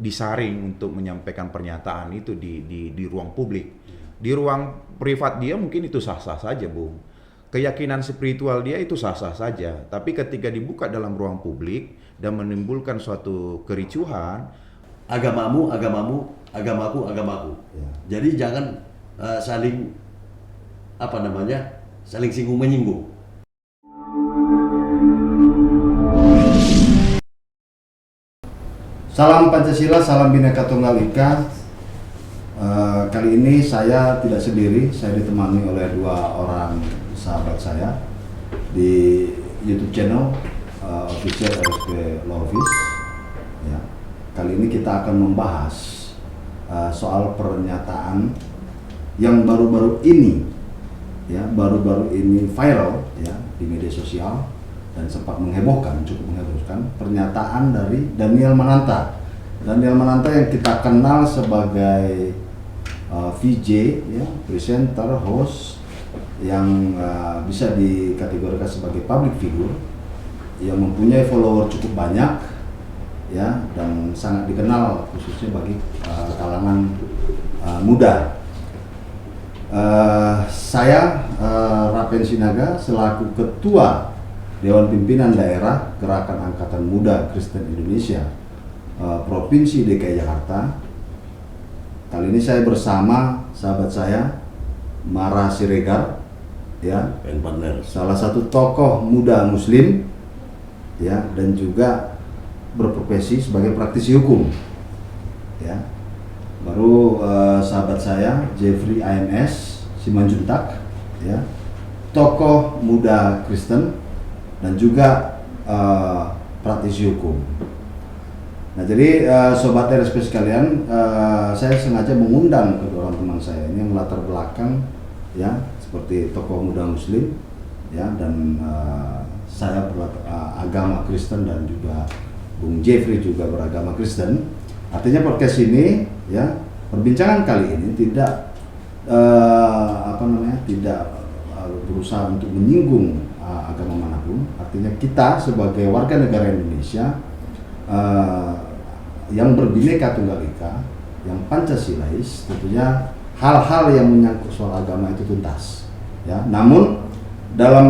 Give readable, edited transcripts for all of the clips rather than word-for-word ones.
disaring untuk menyampaikan pernyataan itu di ruang publik. Di ruang privat dia mungkin itu sah-sah saja, Bung. Keyakinan spiritual dia itu sah-sah saja. Tapi ketika dibuka dalam ruang publik dan menimbulkan suatu kericuhan, agamamu, agamamu, agamaku, agamaku. ya, Jadi jangan saling saling singgung menyinggung. Salam Pancasila, salam Bhinneka Tunggal Ika. Kali ini saya tidak sendiri, saya ditemani oleh dua orang sahabat saya di YouTube channel official RSP Law Office. Ya. Kali ini kita akan membahas soal pernyataan yang baru-baru ini, viral ya di media sosial dan sempat cukup menghebohkan, pernyataan dari Daniel Mananta. Daniel Mananta yang kita kenal sebagai VJ, ya, presenter, host yang bisa dikategorikan sebagai public figure yang mempunyai follower cukup banyak, ya, dan sangat dikenal khususnya bagi kalangan muda. Saya Rapen Sinaga selaku Ketua Dewan Pimpinan Daerah Gerakan Angkatan Muda Kristen Indonesia Provinsi DKI Jakarta. Kali ini saya bersama sahabat saya Mara Siregar, ya, And partner. salah satu tokoh muda Muslim, ya, dan juga berprofesi sebagai praktisi hukum, ya. Baru sahabat saya Jeffrey AMS Simanjuntak, ya, tokoh muda Kristen dan juga praktisi hukum. Nah, jadi sobat RSP sekalian, saya sengaja mengundang kedua orang teman saya ini yang melatar belakang, ya, seperti tokoh muda Muslim, ya, dan saya agama Kristen dan juga Bung Jeffrey juga beragama Kristen. Artinya podcast ini, ya, perbincangan kali ini tidak tidak berusaha untuk menyinggung agama manapun. Artinya kita sebagai warga negara Indonesia yang berbhinneka tunggal ika, yang Pancasilais, tentunya hal-hal yang menyangkut soal agama itu tuntas, ya. Namun dalam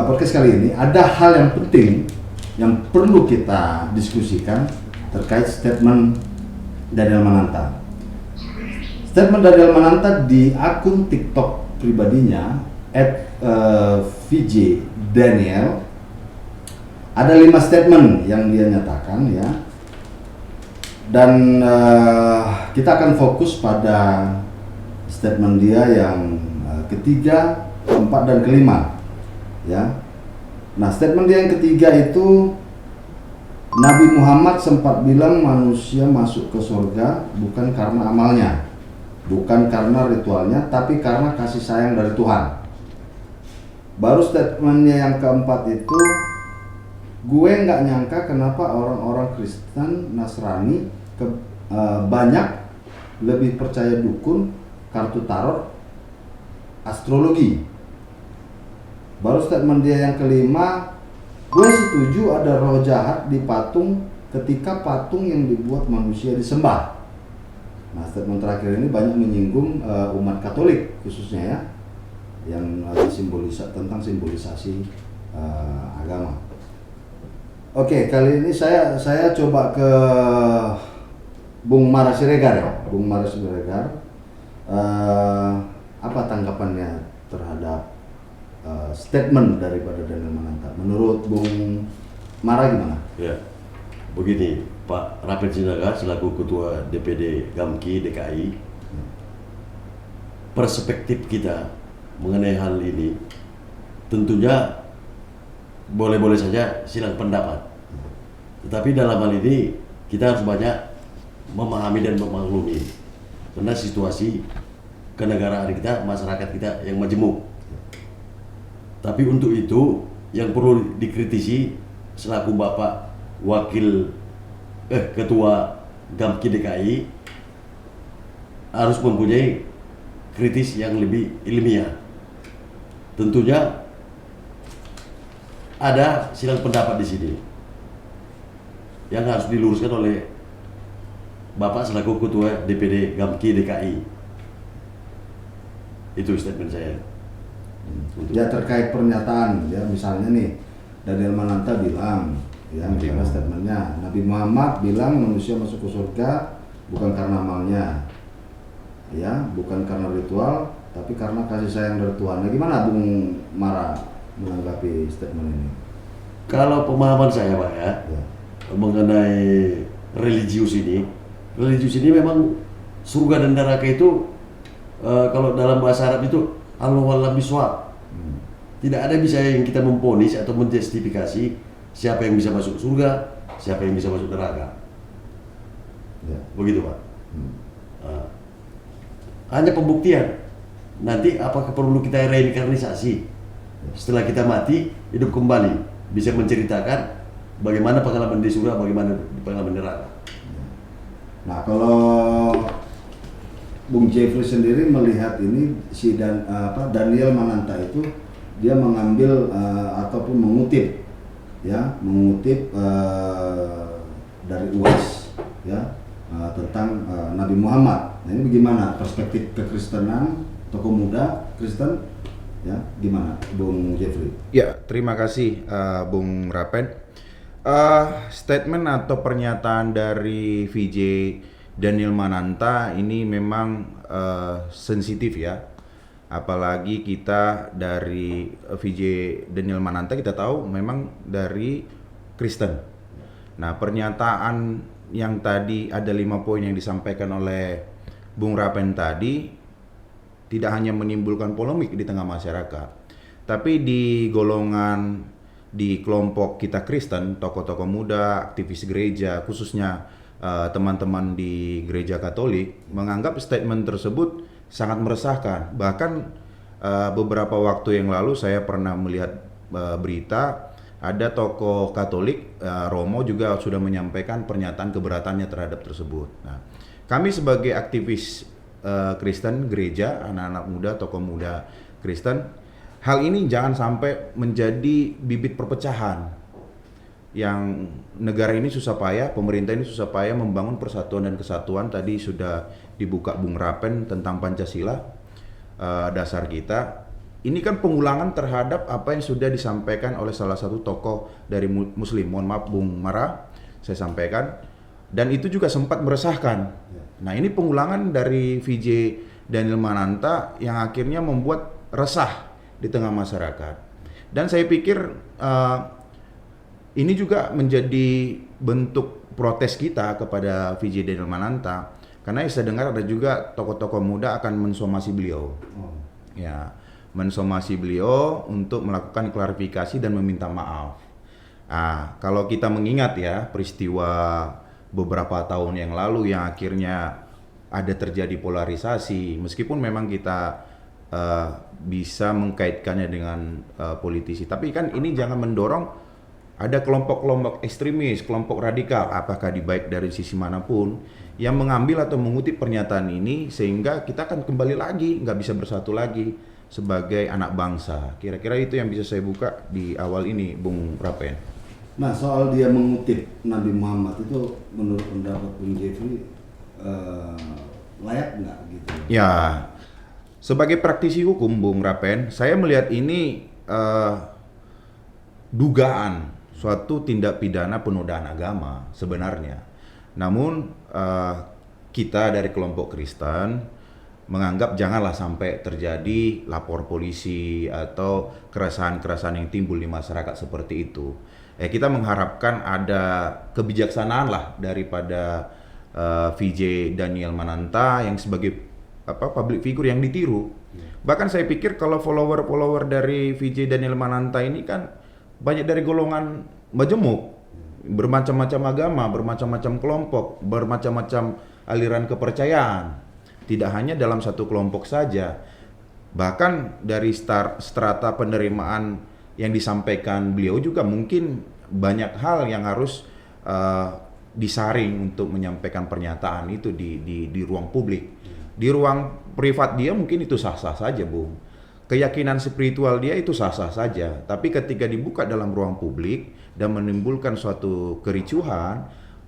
podcast kali ini ada hal yang penting yang perlu kita diskusikan terkait statement Daniel Mananta. Statement Daniel Mananta di akun TikTok pribadinya @VJ Daniel, ada 5 statement yang dia nyatakan, ya, dan kita akan fokus pada statement dia yang ketiga, keempat, dan kelima, ya. Nah, statement dia yang ketiga itu, Nabi Muhammad sempat bilang manusia masuk ke surga bukan karena amalnya, bukan karena ritualnya, tapi karena kasih sayang dari Tuhan. Baru statementnya yang keempat itu, gue nggak nyangka kenapa orang-orang Kristen Nasrani banyak lebih percaya dukun, kartu tarot, astrologi. Baru statement dia yang kelima, gue setuju ada roh jahat di patung ketika patung yang dibuat manusia disembah. Nah, statement terakhir ini banyak menyinggung umat Katolik khususnya, ya, yang tentang simbolisasi agama. Oke, kali ini saya coba ke Bung Mara Siregar, ya. Bung Mara Siregar, apa tanggapannya terhadap statement daripada Daniel Mananta? Menurut Bung Mara gimana? Ya, begini Pak Rapen Sinaga selaku Ketua DPD GAMKI DKI, perspektif kita mengenai hal ini tentunya boleh-boleh saja silang pendapat. Tetapi dalam hal ini kita harus banyak memahami dan memaklumi karena situasi kenegaraan kita, masyarakat kita yang majemuk. Tapi untuk itu yang perlu dikritisi selaku Bapak Ketua GAMKI DKI harus mempunyai kritis yang lebih ilmiah. Tentunya ada silang pendapat di sini yang harus diluruskan oleh Bapak selaku Ketua DPD Gamki DKI. Itu statement saya. Ya terkait pernyataan ya, misalnya nih Daniel Mananta bilang ya, misalnya statementnya Nabi Muhammad bilang manusia masuk ke surga bukan karena amalnya, ya, bukan karena ritual, tapi karena kasih sayang dari Tuhan. Nah, gimana Bung Mara menanggapi statement ini? Kalau pemahaman saya Pak ya, mengenai religius ini memang surga dan neraka itu kalau dalam bahasa Arab itu Allah walam biswab. Tidak ada bisa yang kita memponis atau menjustifikasi siapa yang bisa masuk surga, siapa yang bisa masuk neraka. Ya. Begitu Pak. Hanya pembuktian. Nanti apakah perlu kita reinkarnisasi? Setelah kita mati, hidup kembali, bisa menceritakan bagaimana pengalaman di surga, bagaimana pengalaman di neraka. Nah, kalau Bung Jeffrey sendiri melihat ini si Daniel Mananta itu dia mengambil ataupun mengutip dari UAS ya tentang Nabi Muhammad. Nah, ini bagaimana perspektif kekristenan, tokoh muda Kristen ya, gimana Bung Jeffrey? Ya, terima kasih Bung Rapen. Statement atau pernyataan dari VJ Daniel Mananta ini memang sensitif ya. Apalagi kita dari VJ Daniel Mananta kita tahu memang dari Kristen. Nah, pernyataan yang tadi ada 5 poin yang disampaikan oleh Bung Rapen tadi tidak hanya menimbulkan polemik di tengah masyarakat, tapi di kelompok kita Kristen, tokoh-tokoh muda, aktivis gereja, khususnya teman-teman di gereja Katolik menganggap statement tersebut sangat meresahkan. Bahkan beberapa waktu yang lalu saya pernah melihat berita ada tokoh Katolik, Romo juga sudah menyampaikan pernyataan keberatannya terhadap tersebut. Nah, kami sebagai aktivis Kristen, gereja, anak-anak muda, tokoh muda Kristen, hal ini jangan sampai menjadi bibit perpecahan. Yang negara ini susah payah, pemerintah ini susah payah membangun persatuan dan kesatuan. Tadi sudah dibuka Bung Rapen tentang Pancasila, dasar kita. Ini kan pengulangan terhadap apa yang sudah disampaikan oleh salah satu tokoh dari Muslim. Mohon maaf Bung Mara, saya sampaikan. Dan itu juga sempat meresahkan. Nah, ini pengulangan dari VJ Daniel Mananta yang akhirnya membuat resah di tengah masyarakat. Dan saya pikir ini juga menjadi bentuk protes kita kepada VJ Daniel Mananta, karena saya dengar ada juga tokoh-tokoh muda akan mensomasi beliau. Ya, mensomasi beliau untuk melakukan klarifikasi dan meminta maaf. Kalau kita mengingat ya peristiwa beberapa tahun yang lalu yang akhirnya ada terjadi polarisasi, meskipun memang kita bisa mengkaitkannya dengan politisi, tapi kan ini jangan mendorong ada kelompok-kelompok ekstremis, kelompok radikal, apakah baik dari sisi manapun, yang mengambil atau mengutip pernyataan ini sehingga kita akan kembali lagi, nggak bisa bersatu lagi sebagai anak bangsa. Kira-kira itu yang bisa saya buka di awal ini, Bung Rapen. Nah, soal dia mengutip Nabi Muhammad itu menurut pendapat Bung Jeffrey layak nggak gitu? Ya, sebagai praktisi hukum Bung Rapen, saya melihat ini dugaan suatu tindak pidana penodaan agama sebenarnya. Namun kita dari kelompok Kristen menganggap janganlah sampai terjadi lapor polisi atau keresahan-keresahan yang timbul di masyarakat seperti itu. Kita mengharapkan ada kebijaksanaan lah daripada VJ Daniel Mananta yang sebagai public figure yang ditiru. Bahkan saya pikir kalau follower-follower dari VJ Daniel Mananta ini kan banyak dari golongan majemuk, bermacam-macam agama, bermacam-macam kelompok, bermacam-macam aliran kepercayaan. Tidak hanya dalam satu kelompok saja. Bahkan dari strata penerimaan yang disampaikan beliau juga mungkin banyak hal yang harus disaring untuk menyampaikan pernyataan itu di ruang publik. Di ruang privat dia mungkin itu sah-sah saja, Bung. Keyakinan spiritual dia itu sah-sah saja. Tapi ketika dibuka dalam ruang publik dan menimbulkan suatu kericuhan,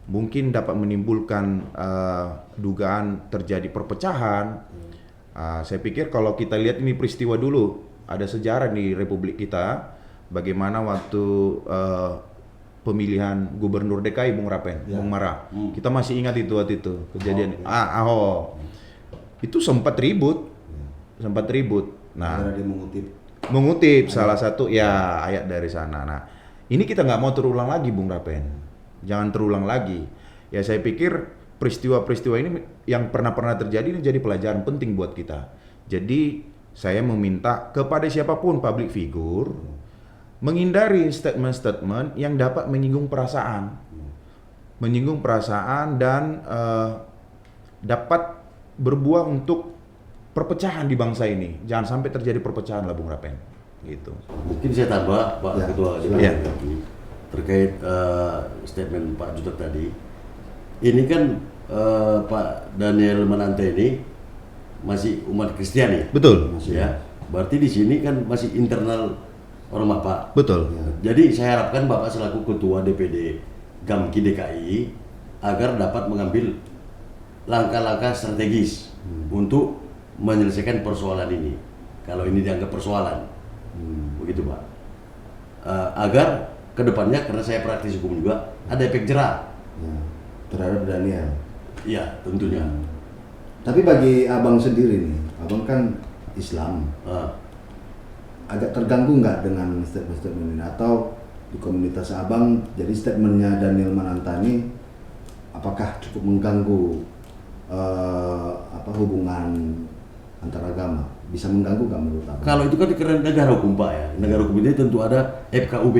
mungkin dapat menimbulkan dugaan terjadi perpecahan. Saya pikir kalau kita lihat ini peristiwa dulu, ada sejarah di Republik kita, bagaimana waktu pemilihan gubernur DKI Bung Rapen, Bung Mara. Kita masih ingat itu waktu itu kejadian Ahok. Itu sempat ribut. Nah, Karena dia mengutip salah satu ya ayat dari sana. Nah, ini kita nggak mau terulang lagi, Bung Rapen. Jangan terulang lagi. Ya saya pikir peristiwa-peristiwa ini yang pernah terjadi ini jadi pelajaran penting buat kita. Jadi saya meminta kepada siapapun public figure menghindari statement-statement yang dapat menyinggung perasaan dan dapat berbuah untuk perpecahan di bangsa ini. Jangan sampai terjadi perpecahan lah, Bung Rapen. Gitu. Mungkin saya tambah Pak Ketua Ya. terkait statement Pak Jutek tadi. Ini kan Pak Daniel Manante ini masih umat Kristen ya? Betul. Ya. Berarti di sini kan masih internal orang Bapak. Betul. Jadi saya harapkan Bapak selaku Ketua DPD GAMKI DKI agar dapat mengambil langkah-langkah strategis untuk menyelesaikan persoalan ini. Kalau ini dianggap persoalan, begitu Pak. Agar kedepannya, karena saya praktis hukum juga, ada efek jerah. Ya, terhadap Daniel. Iya, tentunya. Tapi bagi abang sendiri nih, abang kan Islam. Agak terganggu nggak dengan statement-statement ini? Atau di komunitas abang, jadi statementnya Daniel Manantani, apakah cukup mengganggu hubungan antar agama? Bisa mengganggu nggak menurut abang? Kalau itu kan karena negara hukum Pak ya. Negara hukum ini tentu ada FKUB,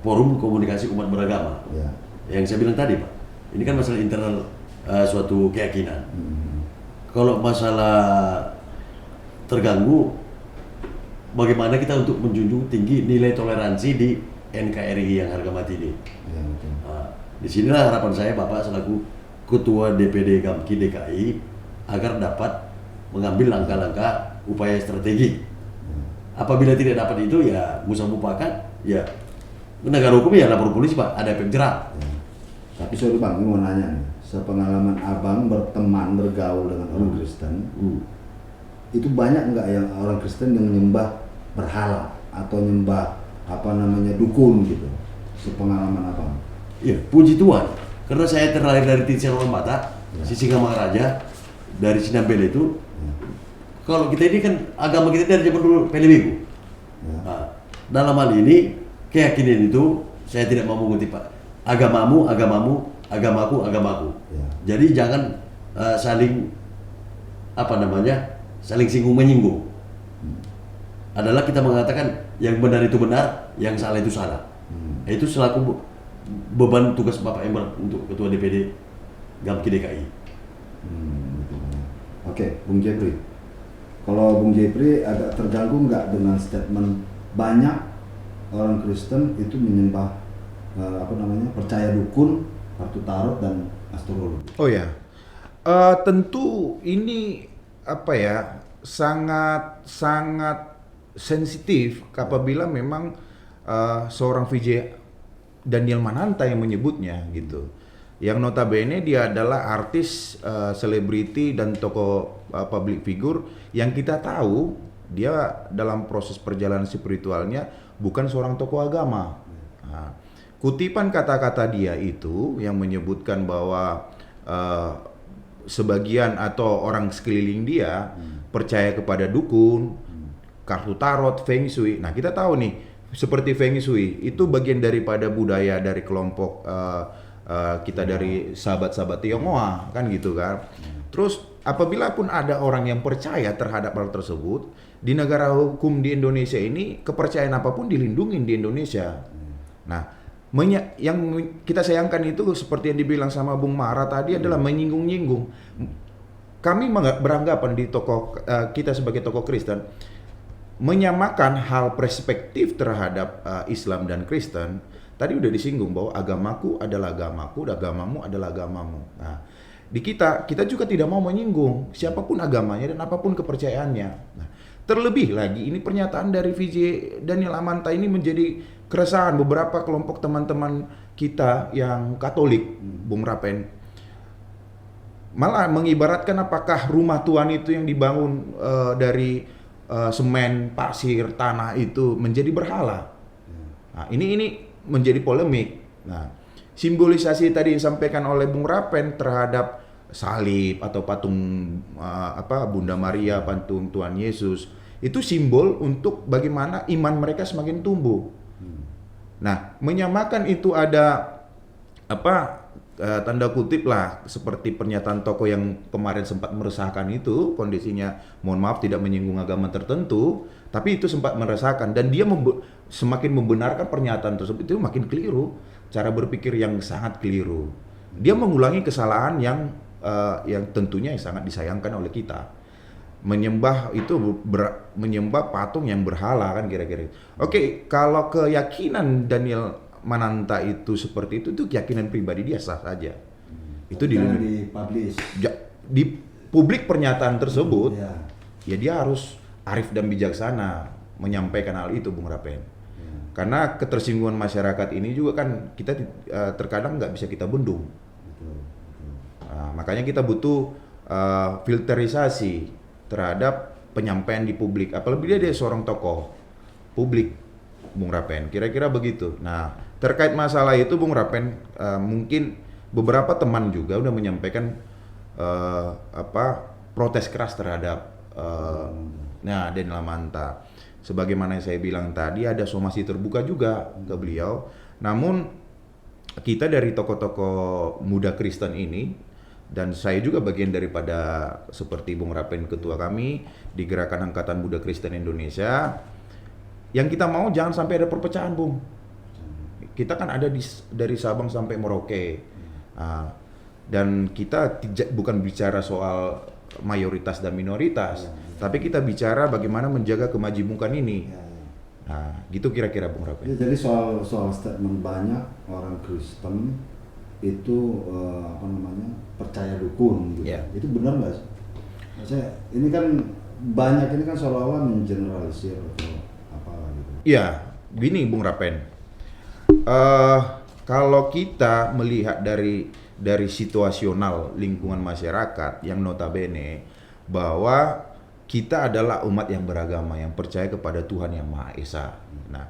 Forum Komunikasi Umat Beragama. Ya. Yang saya bilang tadi Pak, ini kan masalah internal suatu keyakinan. Kalau masalah terganggu, bagaimana kita untuk menjunjung tinggi nilai toleransi di NKRI yang harga mati ini. Ya, betul. Disinilah harapan saya Bapak selaku Ketua DPD GAMKI DKI agar dapat mengambil langkah-langkah upaya strategi. Apabila tidak dapat itu ya musah mufakat, ya negara hukum ya lapor polisi Pak, ada efek jerah. Ya. Tapi sorry bang, ini mau nanya nih, sepengalaman abang berteman bergaul dengan orang Kristen, itu banyak nggak yang orang Kristen yang menyembah berhala atau nyembah dukun gitu? Sepengalaman abang? Iya, puji Tuhan. Karena saya terlahir dari Titian Orang Batak, Sisingamangaraja, dari Sinambele itu. Kalau kita ini kan agama kita dari zaman dulu Pelewiku. Dalam hal ini keyakinan itu saya tidak mau mengutip Pak. Agamamu, agamaku. Jadi jangan saling saling singgung menyinggung. Adalah kita mengatakan yang benar itu benar, yang salah itu salah. Itu selaku beban tugas Bapak yang berat untuk Ketua DPD GAMKI DKI. Oke, Bung Jepri. Kalau Bung Jepri agak terganggu nggak dengan statement banyak orang Kristen itu menyembah percaya dukun, kartu tarot dan astrologi? Oh ya, tentu ini sangat sensitif apabila memang seorang VJ Daniel Mananta yang menyebutnya gitu. Yang notabene dia adalah artis, selebriti dan tokoh public figure yang kita tahu dia dalam proses perjalanan spiritualnya bukan seorang tokoh agama. Nah, kutipan kata-kata dia itu yang menyebutkan bahwa sebagian atau orang sekeliling dia percaya kepada dukun, kartu tarot, feng shui. Nah kita tahu nih, seperti feng shui itu bagian daripada budaya dari kelompok kita dari sahabat-sahabat Tionghoa kan gitu kan. Terus apabila pun ada orang yang percaya terhadap hal tersebut, di negara hukum di Indonesia ini kepercayaan apapun dilindungi di Indonesia. Nah, yang kita sayangkan itu seperti yang dibilang sama Bung Mara tadi adalah menyinggung-nyinggung. Kami beranggapan di kita sebagai tokoh Kristen menyamakan hal perspektif terhadap Islam dan Kristen. Tadi udah disinggung bahwa agamaku adalah agamaku, agamamu adalah agamamu. Nah, di kita juga tidak mau menyinggung siapapun agamanya dan apapun kepercayaannya. Nah, terlebih lagi ini pernyataan dari VJ Daniel Amanta ini menjadi keresahan beberapa kelompok teman-teman kita yang Katolik, Bung Rapen, malah mengibaratkan apakah rumah Tuhan itu yang dibangun dari semen, pasir, tanah itu menjadi berhala. Nah, ini menjadi polemik. Nah, simbolisasi tadi yang disampaikan oleh Bung Rapen terhadap salib atau patung Bunda Maria, patung Tuhan Yesus, itu simbol untuk bagaimana iman mereka semakin tumbuh. Nah, menyamakan itu ada tanda kutip lah, seperti pernyataan tokoh yang kemarin sempat meresahkan itu, kondisinya mohon maaf tidak menyinggung agama tertentu, tapi itu sempat meresahkan dan dia semakin membenarkan pernyataan tersebut. Itu makin keliru, cara berpikir yang sangat keliru. Dia mengulangi kesalahan yang tentunya sangat disayangkan oleh kita. Menyembah itu menyembah patung yang berhala kan kira-kira. Oke, kalau keyakinan Daniel Mananta itu seperti itu keyakinan pribadi dia sah saja. Itu dipublish. Di publik pernyataan tersebut, ya dia harus arif dan bijaksana menyampaikan hal itu, Bung Rapen. Karena ketersinggungan masyarakat ini juga kan kita terkadang nggak bisa kita bendung. Nah, makanya kita butuh filterisasi terhadap penyampaian di publik. Apalagi dia seorang tokoh publik, Bung Rapen. Kira-kira begitu. Nah, terkait masalah itu, Bung Rapen, mungkin beberapa teman juga udah menyampaikan protes keras terhadap Daniel Mananta. Sebagaimana yang saya bilang tadi, ada somasi terbuka juga ke beliau. Namun kita dari tokoh-tokoh muda Kristen ini, dan saya juga bagian daripada seperti Bung Rapen, ketua kami di Gerakan Angkatan Muda Kristen Indonesia, yang kita mau jangan sampai ada perpecahan, Bung. Kita kan ada dari Sabang sampai Merauke, dan kita bukan bicara soal mayoritas dan minoritas, tapi kita bicara bagaimana menjaga kemajemukan ini. Nah, gitu kira-kira, Bung Rapen. Jadi soal statement banyak orang Kristen itu percaya dukun gitu. Itu benar nggak sih? Maksudnya ini kan banyak ini kan seolah-olah mengeneralisir atau apalah gitu. Iya, gini Bung Rapen. Kalau kita melihat dari situasional lingkungan masyarakat yang notabene bahwa kita adalah umat yang beragama, yang percaya kepada Tuhan Yang Maha Esa. Nah,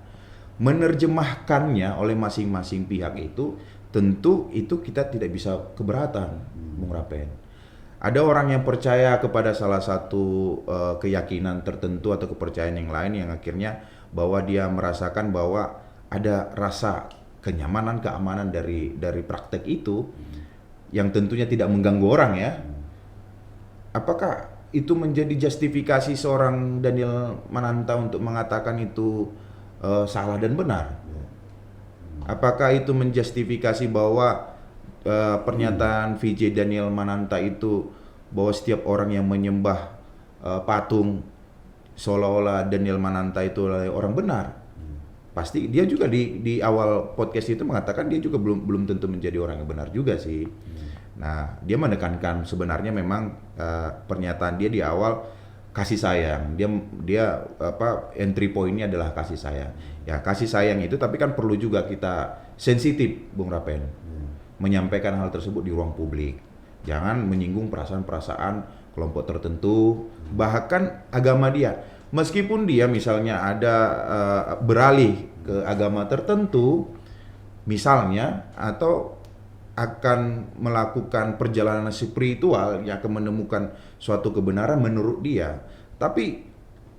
menerjemahkannya oleh masing-masing pihak itu tentu itu kita tidak bisa keberatan, Bung Rapen. Ada orang yang percaya kepada salah satu keyakinan tertentu atau kepercayaan yang lain yang akhirnya bahwa dia merasakan bahwa ada rasa kenyamanan, keamanan dari praktek itu yang tentunya tidak mengganggu orang ya. Apakah itu menjadi justifikasi seorang Daniel Mananta untuk mengatakan itu salah dan benar? Apakah itu menjustifikasi bahwa pernyataan VJ Daniel Mananta itu bahwa setiap orang yang menyembah patung seolah-olah Daniel Mananta itu adalah orang benar? Pasti dia juga di awal podcast itu mengatakan dia juga belum tentu menjadi orang yang benar juga sih. Nah, dia menekankan sebenarnya memang pernyataan dia di awal kasih sayang. Dia entry point-nya adalah kasih sayang. Ya, kasih sayang itu tapi kan perlu juga kita sensitif, Bung Rapen. Menyampaikan hal tersebut di ruang publik. Jangan menyinggung perasaan-perasaan kelompok tertentu, bahkan agama dia. Meskipun dia misalnya ada beralih ke agama tertentu misalnya, atau akan melakukan perjalanan spiritual yang akan menemukan suatu kebenaran menurut dia, tapi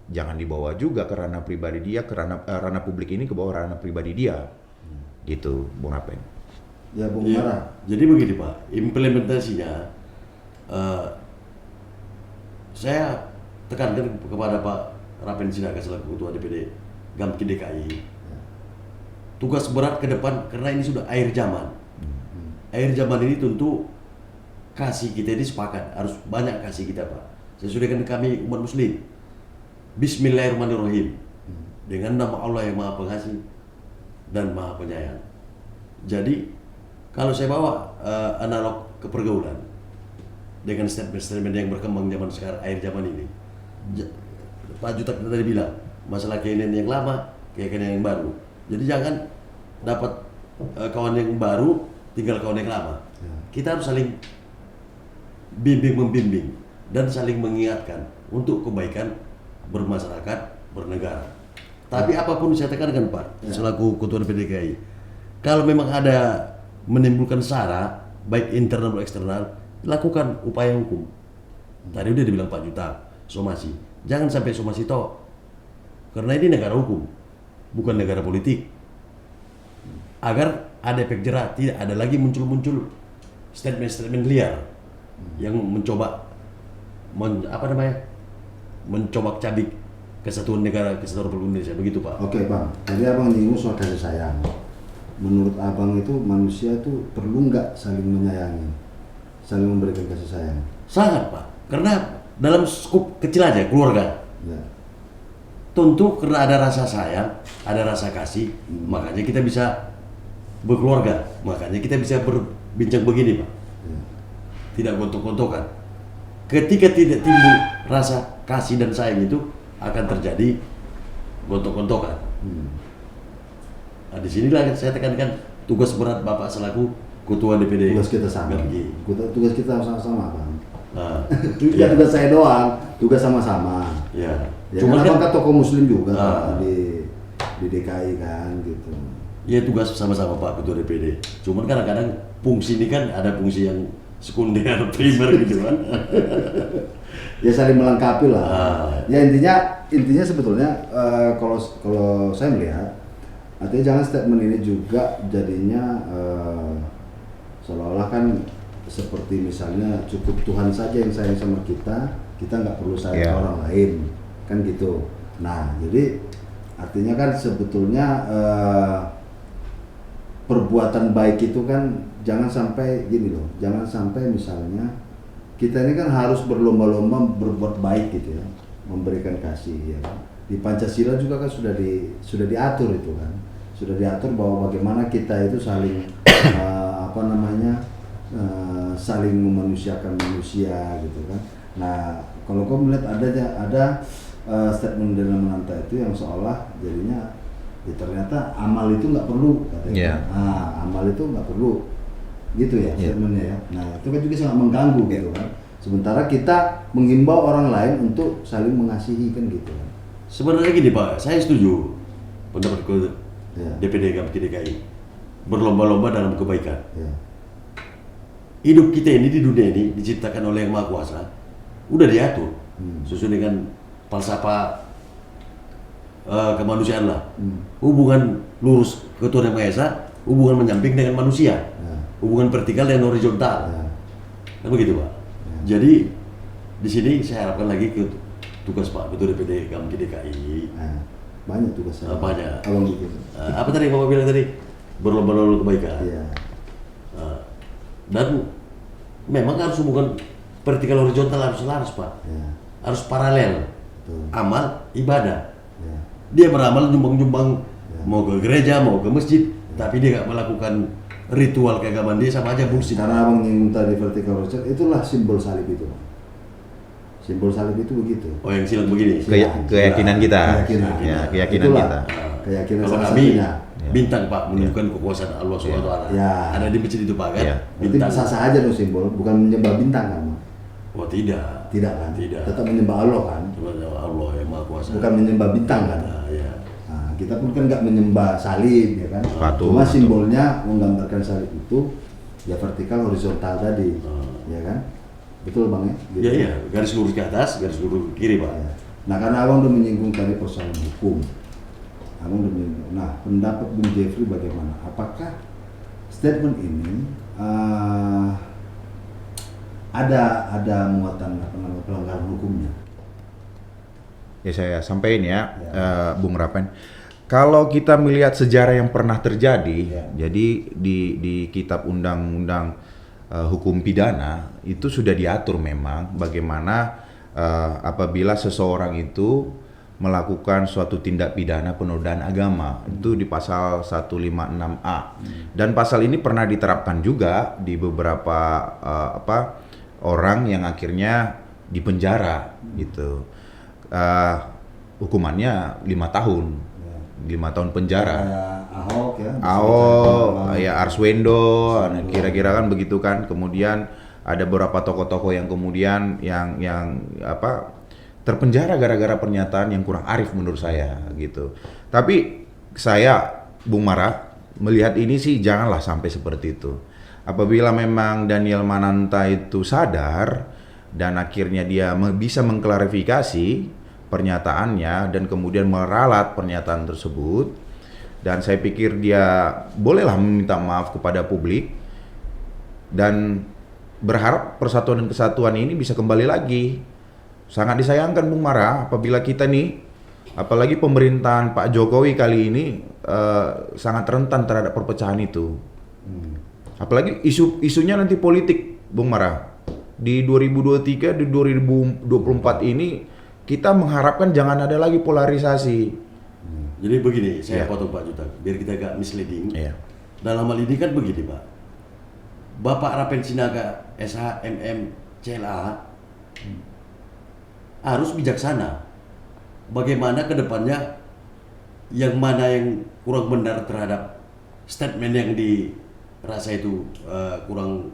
jangan dibawa juga ke ranah pribadi dia, ke ranah publik ini ke bawah ranah pribadi dia. Gitu, Bung Rapen. Ya, Bung Mara. Jadi begini Pak, implementasinya saya tekankan kepada Pak Rapen Sinaga selaku Ketua DPD Gamki DKI. Tugas berat ke depan karena ini sudah akhir zaman. Akhir zaman ini tentu kasih kita ini sepakat, harus banyak kasih kita Pak. Sesuai dengan kami umat muslim. Bismillahirrahmanirrahim. Dengan nama Allah yang Maha Pengasih dan Maha Penyayang. Jadi kalau saya bawa analog ke pergaulan dengan statement-statement yang berkembang zaman sekarang, akhir zaman ini, Pak Juta kita tadi bilang masalah keyakinan yang lama, keyakinan yang baru. Jadi jangan dapat kawan yang baru tinggal kawan yang lama. Ya. Kita harus saling membimbing dan saling mengingatkan untuk kebaikan bermasyarakat, bernegara. Tapi apapun saya tekankan Pak, selaku Ketua DPD DKI, kalau memang ada menimbulkan sara, baik internal maupun eksternal, lakukan upaya hukum. Tadi udah dibilang Pak Juta, somasi. Jangan sampai somasi toh, karena ini negara hukum, bukan negara politik. Agar ada efek jerah, tidak ada lagi muncul-muncul statement-statement liar yang mencoba mencobak-cabik kesatuan negara, kesatuan Republik Indonesia, begitu Pak. Oke Bang, tadi Abang nyinggung soal kasih sayang. Menurut Abang itu manusia itu perlu nggak saling menyayangi, saling memberikan kasih sayang? Sangat Pak, karena dalam skup kecil aja keluarga. Ya. Tentu karena ada rasa sayang, ada rasa kasih, makanya kita bisa berkeluarga, makanya kita bisa berbincang begini Pak. Ya. Tidak gontok-gontokan. Ketika tidak timbul rasa kasih dan sayang itu, akan terjadi gontok-gontokan. Nah, di sinilah saya tekankan tugas berat Bapak selaku Ketua DPD. Tugas kita sama. Belgi. Tugas kita sama-sama Bang. Nah, Tidak tugas saya doang, tugas sama-sama. ya. Ya, Cuma karena Abang kan, kan tokoh muslim juga Ah. di DKI kan gitu. ya tugas sama-sama Pak Ketua DPD. Cuman kadang-kadang fungsi ini kan ada fungsi yang sekunder, primer gitu kan. Ya saling melengkapi lah. Ah. Ya intinya sebetulnya kalau saya melihat, artinya jangan statement ini juga jadinya seolah-olah kan seperti misalnya cukup Tuhan saja yang sayang sama kita nggak perlu sayang ke orang lain, kan gitu. Nah jadi artinya kan sebetulnya perbuatan baik itu kan jangan sampai gini loh, jangan sampai misalnya kita ini kan harus berlomba-lomba berbuat baik gitu ya, memberikan kasih ya. Di Pancasila juga kan sudah diatur itu kan, sudah diatur bahwa bagaimana kita itu saling saling memanusiakan manusia gitu kan. Nah kalau kau melihat ada statement dari Menanta itu yang seolah jadinya ya ternyata amal itu nggak perlu katanya. Yeah. Nah, amal itu nggak perlu gitu ya statementnya ya. Nah itu kan juga sangat mengganggu gitu kan. Sementara kita menghimbau orang lain untuk saling mengasihi kan gitu kan. Sebenarnya gini Pak, saya setuju pendapat Ya. DPD DKI berlomba-lomba dalam kebaikan. Ya. Hidup kita ini di dunia ini diciptakan oleh Yang Maha Kuasa, udah diatur sesuai dengan falsafah kemanusiaan lah. Hubungan lurus ke Tuhan Yang Maha Esa, hubungan menyamping dengan manusia, hubungan vertikal dan horizontal. Nah begitu Pak. Jadi di sini saya harapkan lagi ke tugas Pak Ketua DPD Gamki DKI. Nah, banyak tugas saya. Banyak. Abang gitu. Apa tadi yang Bapak bilang tadi? Berlomba-lomba kebaikan. Iya. Dan memang harus hubungan vertikal horizontal harus selaras Pak. Ya. Harus paralel. Betul. Amal, ibadah. Ya. Dia beramal nyumbang-nyumbang mau ke gereja, mau ke masjid, tapi dia nggak melakukan ritual keagamaan, dia sama aja bullshit. Karena abang nyinggung tadi vertical horizontal, itulah simbol salib itu. Simbol salib itu begitu. Oh yang silat begini. Keyakinan kita. Keyakinan. Ya, keyakinan Itulah kita. Keyakinan Kalau salah kami satunya. bintang Pak menunjukkan kekuasaan Allah SWT. Ya. Ada di masjid itu Pak kan? Ya. Berarti Bintang. sah-sah aja dong simbol, bukan menyembah bintang kan? Oh tidak. Tidak kan? Tidak. Tetap menyembah Allah kan? Allah yang Maha Kuasa. Bukan menyembah bintang kan? Nah, ya. Nah, kita pun kan nggak menyembah salib ya kan? Patung. Cuma simbolnya menggambarkan salib itu ya vertikal horizontal tadi, ya kan? Betul bang ya? Gitu. Ya iya, garis lurus ke atas, garis lurus ke kiri Pak. Ya. Nah karena abang udah menyinggung tadi persoalan hukum, abang udah menyinggung. Nah pendapat Bung Jeffrey bagaimana? Apakah statement ini ada muatan pelanggaran hukumnya? Ya saya sampaikan ya, Bung Rapen. Kalau kita melihat sejarah yang pernah terjadi, jadi di Kitab Undang-Undang Hukum Pidana itu sudah diatur memang bagaimana apabila seseorang itu melakukan suatu tindak pidana penodaan agama, itu di pasal 156A. Dan pasal ini pernah diterapkan juga di beberapa orang yang akhirnya dipenjara gitu. Hukumannya 5 tahun. 5 tahun penjara. Ahok ya. Ahok, ya Arswendo, nah, kira-kira kan begitu kan. Kemudian ada beberapa tokoh-tokoh yang kemudian yang apa terpenjara gara-gara pernyataan yang kurang arif menurut saya gitu. Tapi saya Bung Mara melihat ini sih janganlah sampai seperti itu. Apabila memang Daniel Mananta itu sadar dan akhirnya dia bisa mengklarifikasi pernyataannya dan kemudian meralat pernyataan tersebut, dan saya pikir dia bolehlah meminta maaf kepada publik dan berharap persatuan dan kesatuan ini bisa kembali lagi. Sangat disayangkan Bung Mara apabila kita nih, apalagi pemerintahan Pak Jokowi kali ini sangat rentan terhadap perpecahan itu. Apalagi isunya nanti politik Bung Mara. Di 2023, di 2024 ini kita mengharapkan jangan ada lagi polarisasi. Jadi begini, saya Iya. potong Pak Juta, biar kita gak misleading. Iya. Dalam hal ini kan begini Pak, Bapak Rapen Sinaga SHMM CLA harus bijaksana. Bagaimana ke depannya yang mana yang kurang benar terhadap statement yang dirasa itu kurang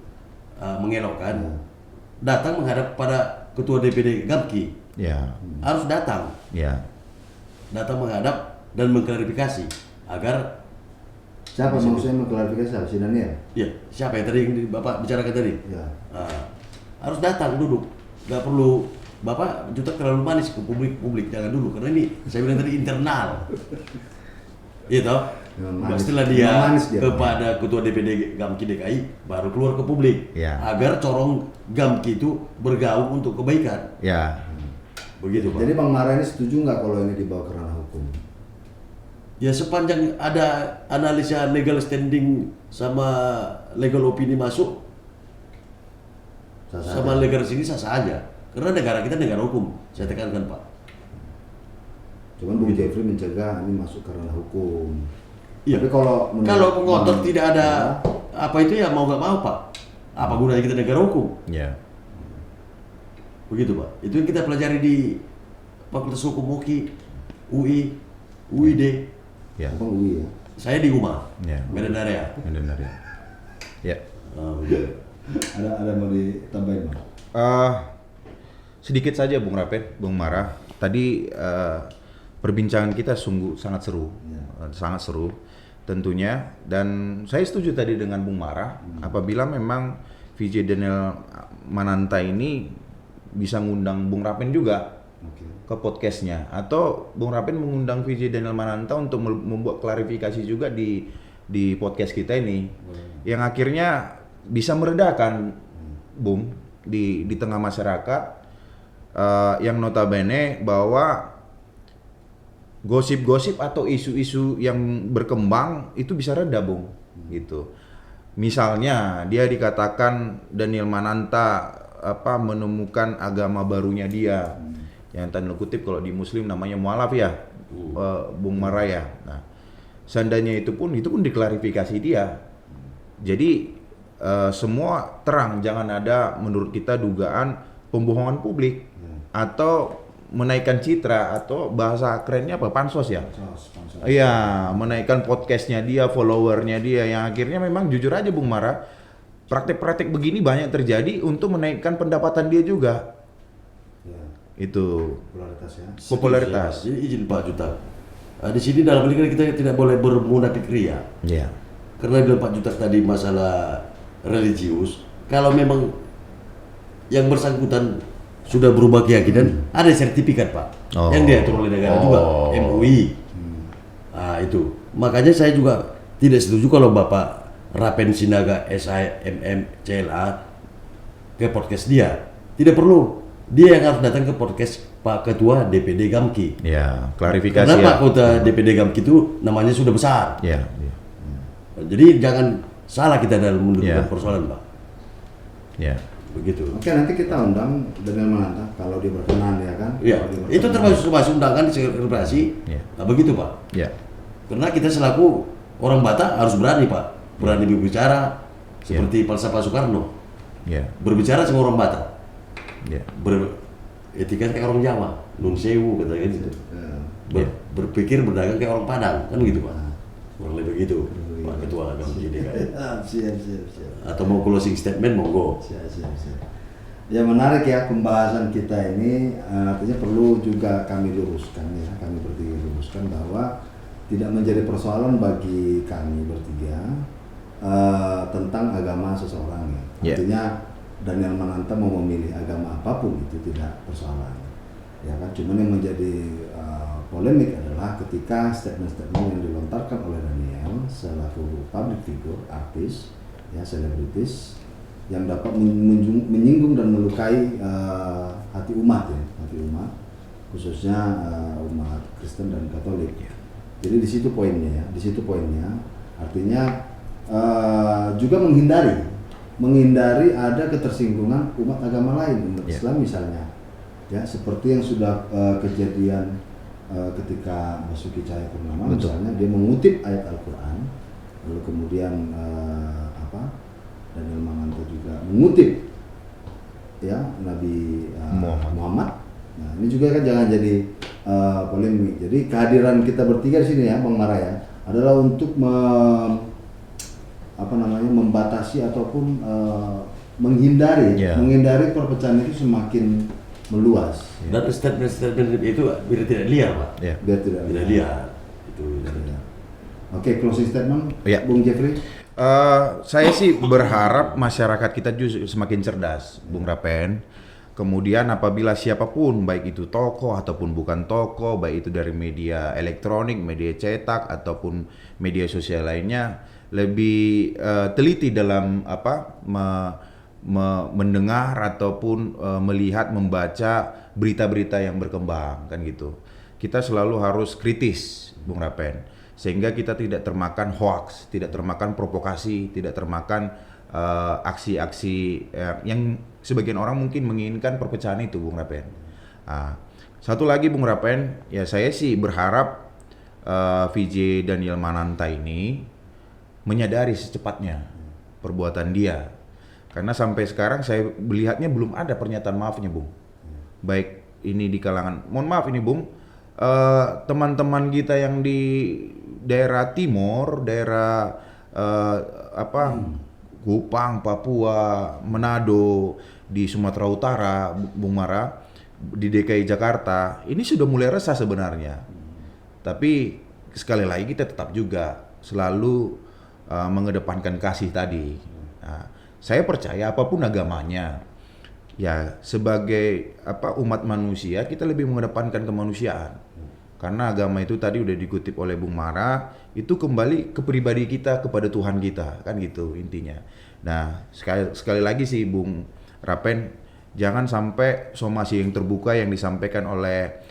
mengelokkan, datang menghadap pada Ketua DPD Gamki. Ya. Harus datang menghadap dan mengklarifikasi agar Siapa maksudnya mengklarifikasi siapa? Si Daniel? ya siapa yang tadi yang Bapak bicarakan tadi. Ya. Harus datang duduk, nggak perlu Bapak Juta terlalu manis ke publik jangan dulu karena ini saya bilang tadi internal. Iya toh. Pastilah dia kepada Ketua DPD Gamki DKI baru keluar ke publik agar corong Gamki itu bergaung untuk kebaikan. Ya. Begitu Pak. Jadi Bang Mara ini setuju nggak kalau ini dibawa ke ranah hukum? Ya sepanjang ada analisa legal standing sama legal opini masuk, sama legal sini sah-sah aja. Karena negara kita negara hukum, saya tekankan Pak. Cuman Bung Jeffrey mencegah ini masuk ke ranah hukum. Iya. Tapi kalau pengotot tidak ada apa itu ya mau nggak mau Pak. Apa gunanya kita negara hukum? Ya. Begitu Pak. Itu yang kita pelajari di Fakultas Hukum UKI, UI, UID. Ya. Apa UI ya? Saya di UMA, Ya. Medan Area. Benar ya. Ya. Begitu. Ada mau ditambahin Bang? Sedikit saja Bung Rapen, Bung Mara. Tadi perbincangan kita sungguh sangat seru, sangat seru tentunya. Dan saya setuju tadi dengan Bung Mara, apabila memang VJ Daniel Mananta ini bisa ngundang Bung Rapen juga ke podcastnya, atau Bung Rapen mengundang VJ Daniel Mananta untuk membuat klarifikasi juga di podcast kita ini, yang akhirnya bisa meredakan Bung di tengah masyarakat yang notabene bahwa gosip-gosip atau isu-isu yang berkembang itu bisa reda Bung gitu. Misalnya dia dikatakan Daniel Mananta menemukan agama barunya dia, yang tanda kutip kalau di Muslim namanya mualaf ya, Bung Maraya. Nah, seandainya itu pun diklarifikasi dia. Jadi semua terang, jangan ada menurut kita dugaan pembohongan publik atau menaikkan citra, atau bahasa kerennya apa, pansos ya? Pansos. Iya, menaikkan podcastnya dia, followernya dia, yang akhirnya memang jujur aja Bung Mara, praktek-praktek begini banyak terjadi untuk menaikkan pendapatan dia juga. Ya. Itu Popularitas ya. popularitas. Jadi izin Pak Juta. Di sini dalam ini kita tidak boleh bermunafik ria. Iya. Karena bilang Pak Juta tadi masalah religius, kalau memang yang bersangkutan sudah berubah keyakinan, ada sertifikat Pak, yang diatur oleh negara juga, MUI. Itu. Makanya saya juga tidak setuju kalau Bapak Rapen Sinaga SHMM CLA ke podcast dia. Tidak perlu. Dia yang harus datang ke podcast Pak Ketua DPD Gamki. Ya, klarifikasi Karena ya. Pak Ketua DPD Gamki itu namanya sudah besar. Ya. Jadi jangan salah kita dalam mendudukkan persoalan Pak. Ya. Begitu. Oke, nanti kita undang Daniel Mananta kalau dia berkenan ya kan. Iya. Kalau dia berkenan. Itu termasuk undangan di selebrasi. Ya. Nah, begitu Pak. Ya. Karena kita selaku orang Batak harus berani Pak, berani berbicara seperti falsafah Soekarno. Ya. Berbicara sama orang Batak. Ya. Beretika kayak orang Jawa, nun sewu katanya gitu. Ya. Berpikir berdagang kayak orang Padang, kan gitu Pak. Kurang lebih begitu, Pak Ketua Kami DKI. Siap. Atau mau closing statement, monggo. Siap. Ya menarik ya pembahasan kita ini, artinya perlu juga kami luruskan ya, kami bertiga luruskan bahwa tidak menjadi persoalan bagi kami bertiga tentang agama seseorang ya. Artinya Daniel Mananta mau memilih agama apapun itu tidak persoalan. Ya kan, cuman yang menjadi polemik adalah ketika statement-statement yang dilontarkan oleh Daniel selaku public figure, artis, ya selebritis yang dapat menyinggung dan melukai hati umat ya, khususnya umat Kristen dan Katolik. Jadi di situ poinnya ya, artinya juga menghindari ada ketersinggungan umat agama lain, umat Islam misalnya, ya seperti yang sudah kejadian ketika Basuki Cahayapurnama misalnya, dia mengutip ayat Al-Quran, lalu kemudian Daniel Mananta juga mengutip ya Nabi Muhammad. Nah ini juga kan jangan jadi polemik. Jadi kehadiran kita bertiga di sini ya, Bang Mara ya, adalah untuk membatasi ataupun menghindari perpecahan itu semakin meluas. Dan statement itu biar tidak liar, Pak. Biar tidak liar. Itu. Oke, closing statement, Bung Jeffrey. Saya sih berharap masyarakat kita juga semakin cerdas, Bung Rapen. Kemudian apabila siapapun, baik itu tokoh ataupun bukan tokoh, baik itu dari media elektronik, media cetak ataupun media sosial lainnya, lebih teliti dalam mendengar ataupun melihat, membaca berita-berita yang berkembang, kan gitu. Kita selalu harus kritis, Bung Rapen, sehingga kita tidak termakan hoax, tidak termakan provokasi, tidak termakan aksi-aksi yang sebagian orang mungkin menginginkan perpecahan itu, Bung Rapen. Satu lagi, Bung Rapen, ya saya sih berharap VJ Daniel Mananta ini menyadari secepatnya perbuatan dia, karena sampai sekarang saya melihatnya belum ada pernyataan maafnya, Bung. Baik ini di kalangan, mohon maaf ini, Bung, teman-teman kita yang di daerah timur, daerah Kupang, Papua, Manado, di Sumatera Utara, Bung Mara, di DKI Jakarta, ini sudah mulai resah sebenarnya. Tapi sekali lagi kita tetap juga selalu mengedepankan kasih tadi. Saya percaya apapun agamanya, ya sebagai umat manusia kita lebih mengedepankan kemanusiaan. Karena agama itu tadi udah dikutip oleh Bung Mara, itu kembali ke pribadi kita, kepada Tuhan kita, kan gitu intinya. Nah, sekali lagi sih Bung Rapen, jangan sampai somasi yang terbuka yang disampaikan oleh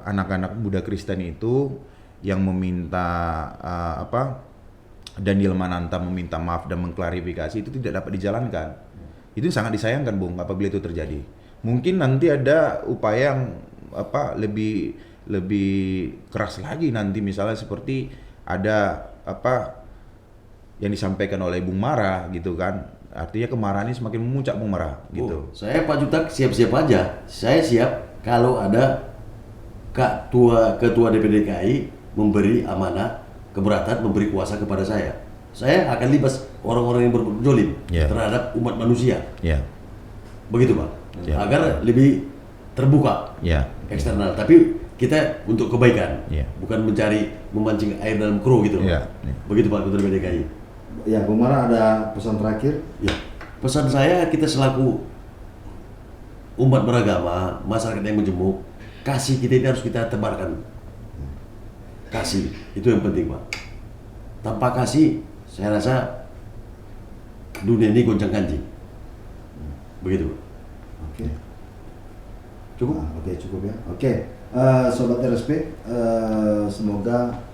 anak-anak muda Kristen itu yang meminta Daniel Mananta meminta maaf dan mengklarifikasi itu tidak dapat dijalankan. Itu sangat disayangkan, Bung, apabila itu terjadi. Mungkin nanti ada upaya yang lebih keras lagi nanti, misalnya seperti ada yang disampaikan oleh Bung Mara gitu kan. Artinya kemarahan ini semakin memuncak, Bung Mara gitu. Saya Pak Jutak siap-siap aja. Saya siap kalau ada ketua DPD DKI memberi amanah, keberatan, memberi kuasa kepada saya. Saya akan libas orang-orang yang berjolim terhadap umat manusia. Begitu, Pak. Agar lebih terbuka eksternal. Tapi kita untuk kebaikan, bukan memancing air dalam kru gitu. Begitu, Pak Ketua DPD DKI. Ya, Bung Mara ada pesan terakhir? Ya, pesan saya, kita selaku umat beragama, masyarakat yang menjemuk, kasih kita ini harus kita tebarkan. Kasih, itu yang penting, Pak. Tanpa kasih, saya rasa dunia ini goncang-ganjing. Begitu, Pak. Oke. Cukup? Oke, cukup ya. Oke, Sobat RSP, semoga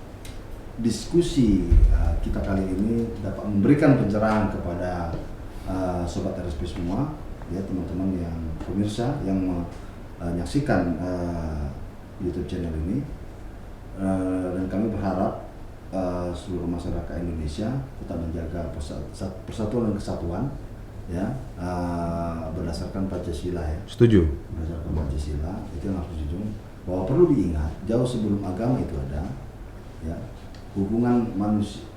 diskusi kita kali ini dapat memberikan pencerahan kepada Sobat RSP semua, ya teman-teman yang pemirsa yang menyaksikan YouTube channel ini. Dan kami berharap seluruh masyarakat Indonesia tetap menjaga persatuan dan kesatuan, ya berdasarkan Pancasila ya. Setuju. Berdasarkan Pancasila itu yang harus dijunjung, bahwa perlu diingat jauh sebelum agama itu ada, ya hubungan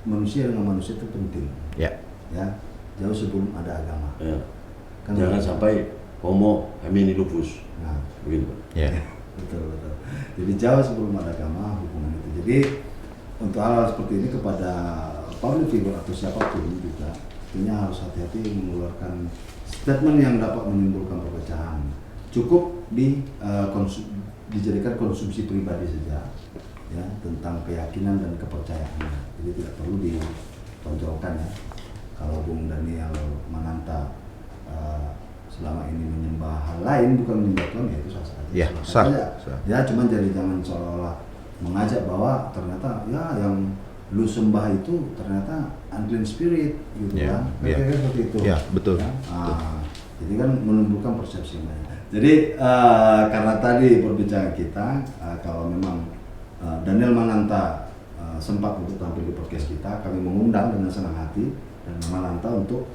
manusia dengan manusia itu penting. Ya. Ya, jauh sebelum ada agama. Ya. Kan Jangan begitu. sampai homo homini lupus. Nah, Begitu, Pak. Ya. betul. Jadi jauh sebelum ada agama hubungan itu. Jadi untuk hal-hal seperti ini kepada public figure atau siapapun juga tentunya harus hati-hati mengeluarkan statement yang dapat menimbulkan perpecahan. Cukup dijadikan konsumsi pribadi saja, ya, tentang keyakinan dan kepercayaannya. Jadi tidak perlu ditonjolkan ya. Kalau Bung Daniel Mananta selama ini menyembah hal lain bukan menyembah Tuhan, ya itu sah-sah aja. Ya, Silakan sah. saja. Sah. Ya, cuman jadi jangan seolah-olah mengajak bahwa ternyata ya yang lu sembah itu ternyata unclean spirit gitu Ya, kan. ya. Kira-kira seperti itu. Ya, betul. Ya. Betul. Jadi kan menimbulkan persepsi yang banyak. Jadi karena tadi perbincangan kita, kalau memang Daniel Mananta sempat untuk tampil di podcast kita, kami mengundang dengan senang hati dan Mananta untuk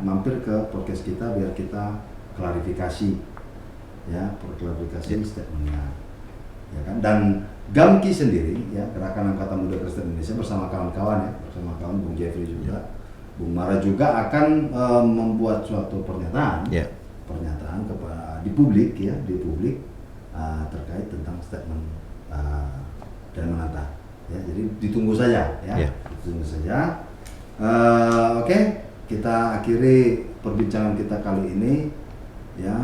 mampir ke podcast kita biar kita klarifikasi, ya, klarifikasi statementnya, ya kan. Dan GAMKI sendiri, ya, Gerakan Angkatan Muda Kristen Indonesia bersama kawan-kawan, ya, bersama kawan Bung Jeffrey juga, Bung Mara juga akan membuat suatu pernyataan, Ya. pernyataan di publik, ya, terkait tentang statement dan Mananta, ya. Jadi ditunggu saja, ya, Ya. ditunggu saja. Oke, kita akhiri perbincangan kita kali ini, ya.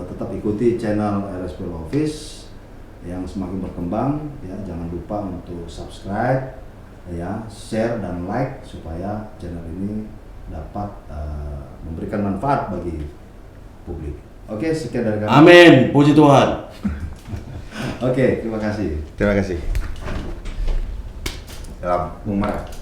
Tetap ikuti channel RSPL Office yang semakin berkembang, ya. Jangan lupa untuk subscribe, ya, share dan like supaya channel ini dapat memberikan manfaat bagi publik. Oke, sekian dari kami. Amin, puji Tuhan. Oke, terima kasih. Terima kasih. Dalam Bung Mara.